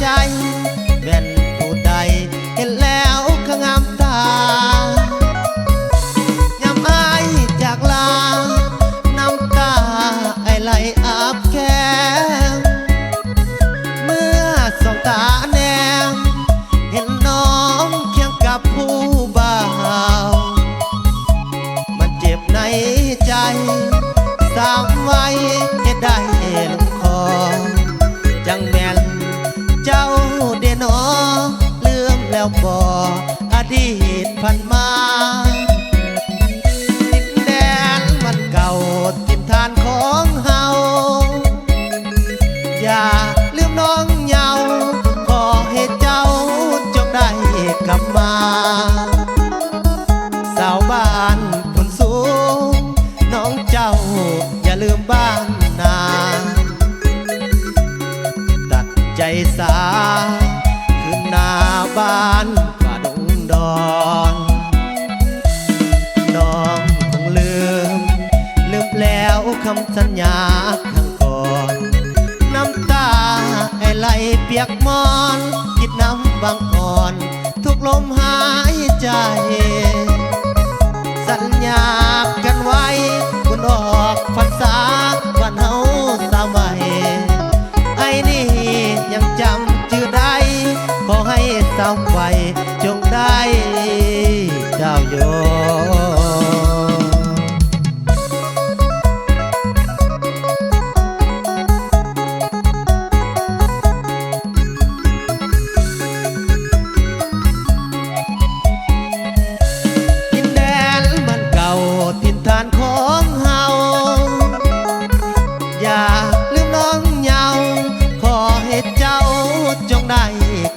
ใจแม่นผู้ใดเห็นแล้วก็งามตายามอายจากลาน้ำตาไอไหลอาบแก้มเมื่อสองตาแนมเห็นน้องเคียงกับผู้บ่าวมันเจ็บในใจสามไว้เหตุใดลงคอจังแม่นเจ้าเดนอลืมแล้วบ่อดีตผ่านมาดินแดนมันเก่าทิมทานของเฮาอย่าลืมน้องเยาขอให้เจ้าจงได้กลับมาสาวบ้านคนสูงน้องเจ้าอย่าลืมบ้านนาตัดใจสาขึ้นหน้าบ้านฝ่าดงดอนน้องคงลืมแล้วคำสัญญาข้างก่อนน้ำตาไอไหลเปียกมอนคิดน้ำบางอ่อนทุกลมหายใจสัญญากันไว้คุณออกพรรษาวันเฮาสามวัยไอ้นี่ยังจำชื่อได้ขอให้สาวไว้จงได้เจ้าโย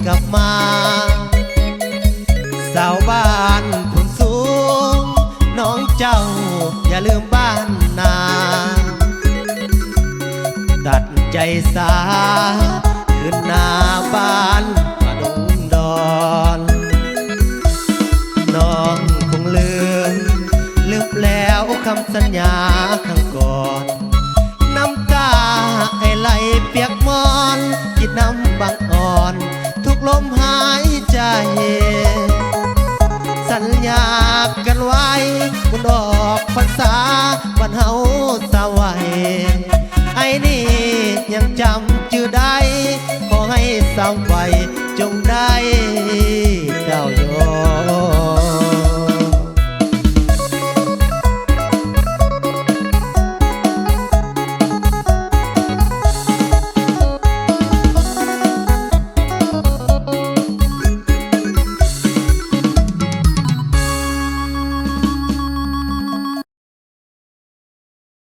กลับมาสาวบ้านคนสูงน้องเจ้าอย่าลืมบ้านนาตัดใจสาขึ้นหน้าบ้านมาดงดอนน้องคงลืมแล้วคำสัญญาข้างก่อนน้ำตาไอไหลเปียกมอนคิดน้ำบางอ่อนทุกลมหายใจสัญญากันไว้คุณออกพรรษาวันเฮาสาวัยไอ้นี่ยังจำชื่อได้ขอให้สาวไว้